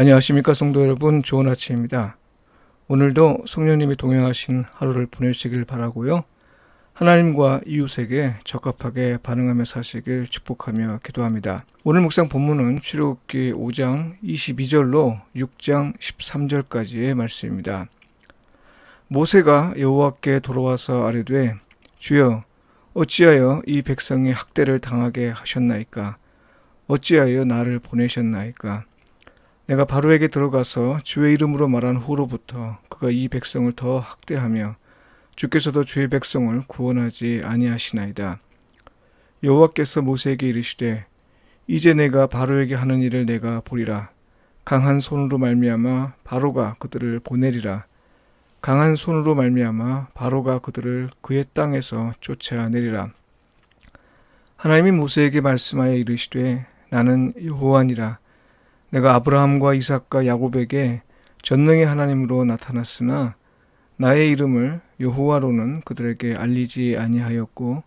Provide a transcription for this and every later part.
안녕하십니까 성도 여러분, 좋은 아침입니다. 오늘도 성령님이 동행하신 하루를 보내시길 바라고요. 하나님과 이웃에게 적합하게 반응하며 사시길 축복하며 기도합니다. 오늘 묵상 본문은 출애굽기 5장 22절로 6장 13절까지의 말씀입니다. 모세가 여호와께 돌아와서 아뢰되 주여 어찌하여 이 백성이 학대를 당하게 하셨나이까? 어찌하여 나를 보내셨나이까? 내가 바로에게 들어가서 주의 이름으로 말한 후로부터 그가 이 백성을 더 학대하며 주께서도 주의 백성을 구원하지 아니하시나이다. 여호와께서 모세에게 이르시되 이제 내가 바로에게 하는 일을 내가 보리라. 강한 손으로 말미암아 바로가 그들을 보내리라. 강한 손으로 말미암아 바로가 그들을 그의 땅에서 쫓아내리라. 하나님이 모세에게 말씀하여 이르시되 나는 여호와니라. 내가 아브라함과 이삭과 야곱에게 전능의 하나님으로 나타났으나 나의 이름을 여호와로는 그들에게 알리지 아니하였고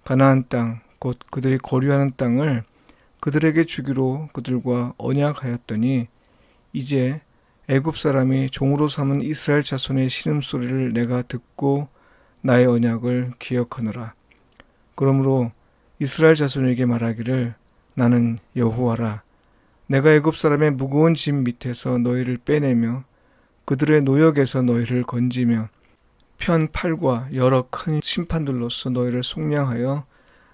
가나안 땅 곧 그들이 거류하는 땅을 그들에게 주기로 그들과 언약하였더니 이제 애굽 사람이 종으로 삼은 이스라엘 자손의 신음소리를 내가 듣고 나의 언약을 기억하노라. 그러므로 이스라엘 자손에게 말하기를 나는 여호와라. 내가 애굽 사람의 무거운 짐 밑에서 너희를 빼내며 그들의 노역에서 너희를 건지며 편 팔과 여러 큰 심판들로서 너희를 속량하여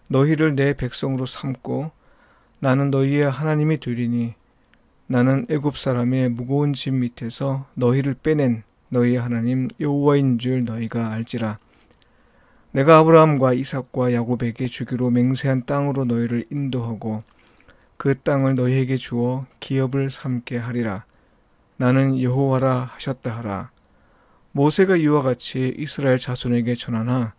너희를 내 백성으로 삼고 나는 너희의 하나님이 되리니 나는 애굽 사람의 무거운 짐 밑에서 너희를 빼낸 너희의 하나님 여호와인 줄 너희가 알지라. 내가 아브라함과 이삭과 야곱에게 주기로 맹세한 땅으로 너희를 인도하고 그 땅을 너희에게 주어 기업을 삼게 하리라. 나는 여호와라 하셨다 하라. 모세가 이와 같이 이스라엘 자손에게 전하나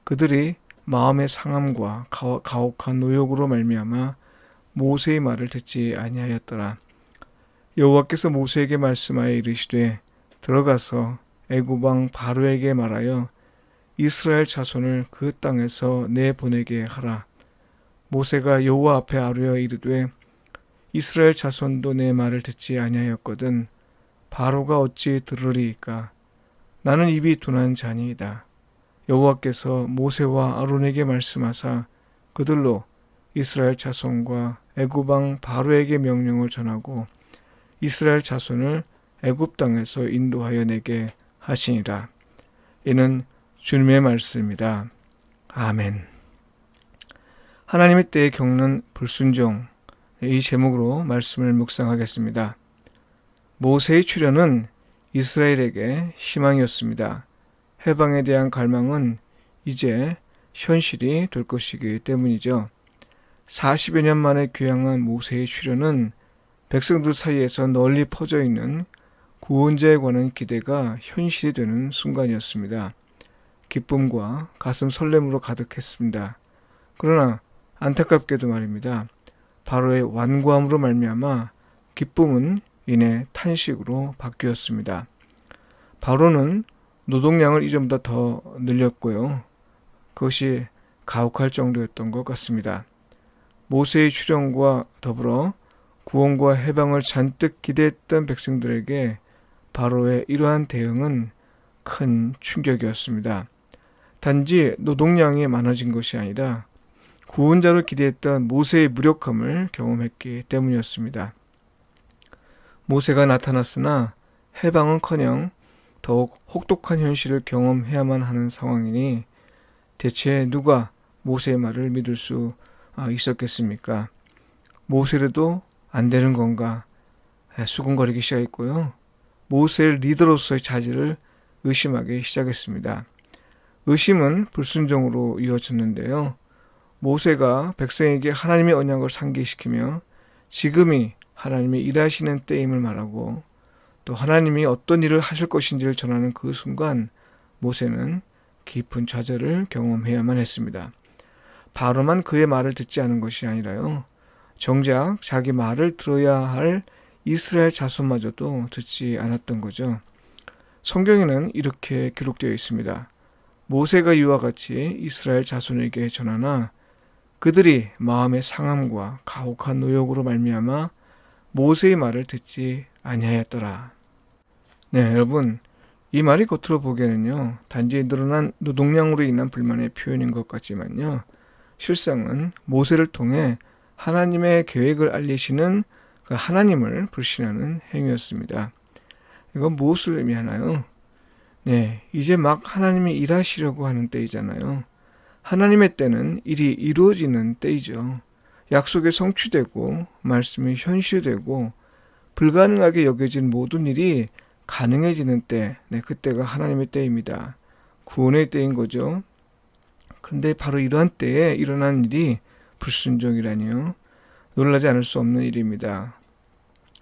그들이 마음의 상함과 가혹한 노역으로 말미암아 모세의 말을 듣지 아니하였더라. 여호와께서 모세에게 말씀하여 이르시되 들어가서 애굽 왕 바로에게 말하여 이스라엘 자손을 그 땅에서 내보내게 하라. 모세가 여호와 앞에 아뢰어 이르되 이스라엘 자손도 내 말을 듣지 아니하였거든 바로가 어찌 들으리이까? 나는 입이 둔한 자니이다. 여호와께서 모세와 아론에게 말씀하사 그들로 이스라엘 자손과 애굽 왕 바로에게 명령을 전하고 이스라엘 자손을 애굽 땅에서 인도하여 내게 하시니라. 이는 주님의 말씀입니다. 아멘. 하나님의 때에 겪는 불순종, 이 제목으로 말씀을 묵상하겠습니다. 모세의 출현은 이스라엘에게 희망이었습니다. 해방에 대한 갈망은 이제 현실이 될 것이기 때문이죠. 40여 년 만에 귀향한 모세의 출현은 백성들 사이에서 널리 퍼져 있는 구원자에 관한 기대가 현실이 되는 순간이었습니다. 기쁨과 가슴 설렘으로 가득했습니다. 그러나 안타깝게도 말입니다. 바로의 완고함으로 말미암아 기쁨은 이내 탄식으로 바뀌었습니다. 바로는 노동량을 이전보다 더 늘렸고요. 그것이 가혹할 정도였던 것 같습니다. 모세의 출현과 더불어 구원과 해방을 잔뜩 기대했던 백성들에게 바로의 이러한 대응은 큰 충격이었습니다. 단지 노동량이 많아진 것이 아니라 구원자를 기대했던 모세의 무력함을 경험했기 때문이었습니다. 모세가 나타났으나 해방은커녕 더욱 혹독한 현실을 경험해야만 하는 상황이니 대체 누가 모세의 말을 믿을 수 있었겠습니까? 모세라도 안 되는 건가 수군거리기 시작했고요. 모세의 리더로서의 자질을 의심하기 시작했습니다. 의심은 불순종으로 이어졌는데요. 모세가 백성에게 하나님의 언약을 상기시키며 지금이 하나님이 일하시는 때임을 말하고 또 하나님이 어떤 일을 하실 것인지를 전하는 그 순간 모세는 깊은 좌절을 경험해야만 했습니다. 바로만 그의 말을 듣지 않은 것이 아니라요. 정작 자기 말을 들어야 할 이스라엘 자손마저도 듣지 않았던 거죠. 성경에는 이렇게 기록되어 있습니다. 모세가 이와 같이 이스라엘 자손에게 전하나 그들이 마음의 상함과 가혹한 노역으로 말미암아 모세의 말을 듣지 아니하였더라. 네, 여러분, 이 말이 겉으로 보기에는요, 단지 늘어난 노동량으로 인한 불만의 표현인 것 같지만요, 실상은 모세를 통해 하나님의 계획을 알리시는 그 하나님을 불신하는 행위였습니다. 이건 무엇을 의미하나요? 네, 이제 막 하나님이 일하시려고 하는 때이잖아요. 하나님의 때는 일이 이루어지는 때이죠. 약속이 성취되고 말씀이 현실되고 불가능하게 여겨진 모든 일이 가능해지는 때, 네, 그때가 하나님의 때입니다. 구원의 때인 거죠. 그런데 바로 이러한 때에 일어난 일이 불순종이라니요. 놀라지 않을 수 없는 일입니다.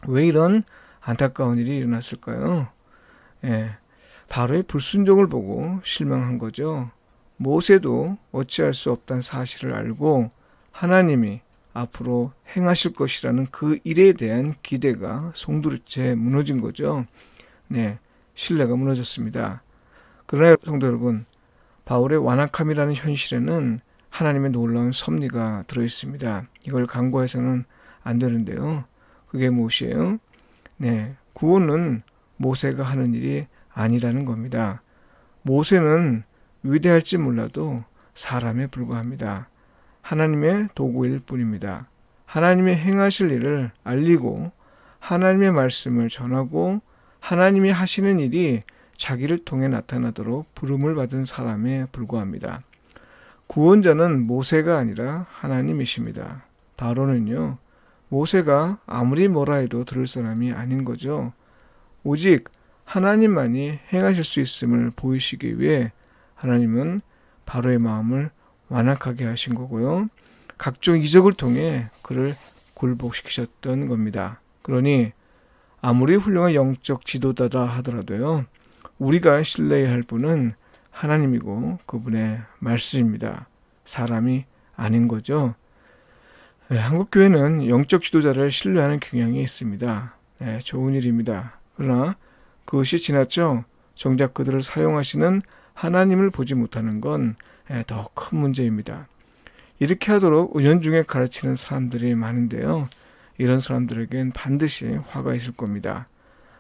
왜 이런 안타까운 일이 일어났을까요? 예, 바로 이 불순종을 보고 실망한 거죠. 모세도 어찌할 수 없다는 사실을 알고 하나님이 앞으로 행하실 것이라는 그 일에 대한 기대가 송두리째 무너진 거죠. 네, 신뢰가 무너졌습니다. 그러나 성도 여러분, 바울의 완악함이라는 현실에는 하나님의 놀라운 섭리가 들어있습니다. 이걸 간과해서는 안 되는데요. 그게 무엇이에요? 네, 구원은 모세가 하는 일이 아니라는 겁니다. 모세는 위대할지 몰라도 사람에 불과합니다. 하나님의 도구일 뿐입니다. 하나님의 행하실 일을 알리고 하나님의 말씀을 전하고 하나님이 하시는 일이 자기를 통해 나타나도록 부름을 받은 사람에 불과합니다. 구원자는 모세가 아니라 하나님이십니다. 바로는요, 모세가 아무리 뭐라 해도 들을 사람이 아닌 거죠. 오직 하나님만이 행하실 수 있음을 보이시기 위해 하나님은 바로의 마음을 완악하게 하신 거고요. 각종 이적을 통해 그를 굴복시키셨던 겁니다. 그러니 아무리 훌륭한 영적 지도자라 하더라도요, 우리가 신뢰해야 할 분은 하나님이고 그분의 말씀입니다. 사람이 아닌 거죠. 네, 한국교회는 영적 지도자를 신뢰하는 경향이 있습니다. 네, 좋은 일입니다. 그러나 그것이 지났죠. 정작 그들을 사용하시는 하나님을 보지 못하는 건 더 큰 문제입니다. 이렇게 하도록 은연중에 가르치는 사람들이 많은데요. 이런 사람들에겐 반드시 화가 있을 겁니다.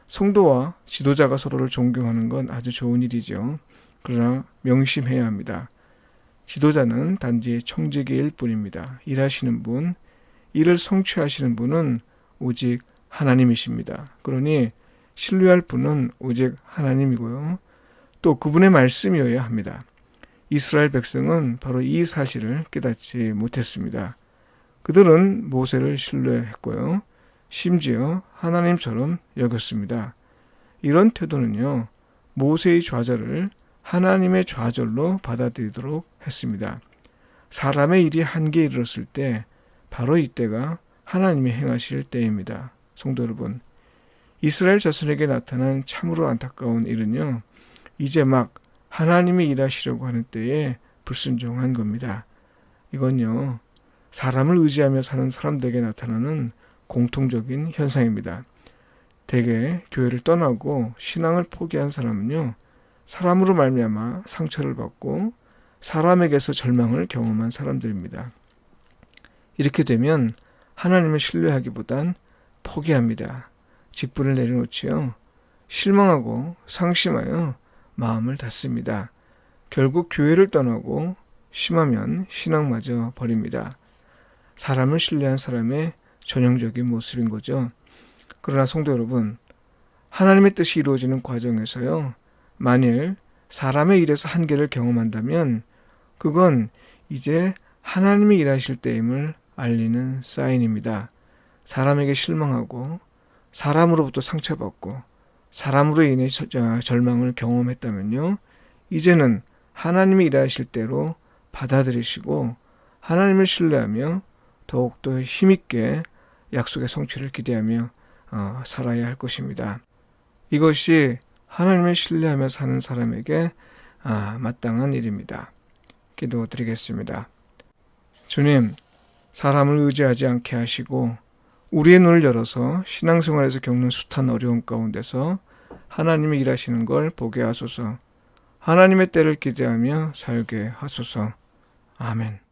성도와 지도자가 서로를 존경하는 건 아주 좋은 일이죠. 그러나 명심해야 합니다. 지도자는 단지 청지기일 뿐입니다. 일하시는 분, 일을 성취하시는 분은 오직 하나님이십니다. 그러니 신뢰할 분은 오직 하나님이고요. 또 그분의 말씀이어야 합니다. 이스라엘 백성은 바로 이 사실을 깨닫지 못했습니다. 그들은 모세를 신뢰했고요. 심지어 하나님처럼 여겼습니다. 이런 태도는요, 모세의 좌절을 하나님의 좌절로 받아들이도록 했습니다. 사람의 일이 한계에 이르렀을 때 바로 이때가 하나님이 행하실 때입니다. 성도 여러분, 이스라엘 자손에게 나타난 참으로 안타까운 일은요, 이제 막 하나님이 일하시려고 하는 때에 불순종한 겁니다. 이건요, 사람을 의지하며 사는 사람들에게 나타나는 공통적인 현상입니다. 대개 교회를 떠나고 신앙을 포기한 사람은요, 사람으로 말미암아 상처를 받고 사람에게서 절망을 경험한 사람들입니다. 이렇게 되면 하나님을 신뢰하기보단 포기합니다. 직분을 내려놓지요. 실망하고 상심하여 마음을 닫습니다. 결국 교회를 떠나고 심하면 신앙마저 버립니다. 사람을 신뢰한 사람의 전형적인 모습인 거죠. 그러나 성도 여러분, 하나님의 뜻이 이루어지는 과정에서요, 만일 사람의 일에서 한계를 경험한다면 그건 이제 하나님이 일하실 때임을 알리는 사인입니다. 사람에게 실망하고 사람으로부터 상처받고 사람으로 인해 절망을 경험했다면요, 이제는 하나님이 일하실 때로 받아들이시고 하나님을 신뢰하며 더욱더 힘있게 약속의 성취를 기대하며 살아야 할 것입니다. 이것이 하나님을 신뢰하며 사는 사람에게 마땅한 일입니다. 기도드리겠습니다. 주님, 사람을 의지하지 않게 하시고 우리의 눈을 열어서 신앙생활에서 겪는 숱한 어려움 가운데서 하나님이 일하시는 걸 보게 하소서. 하나님의 때를 기대하며 살게 하소서. 아멘.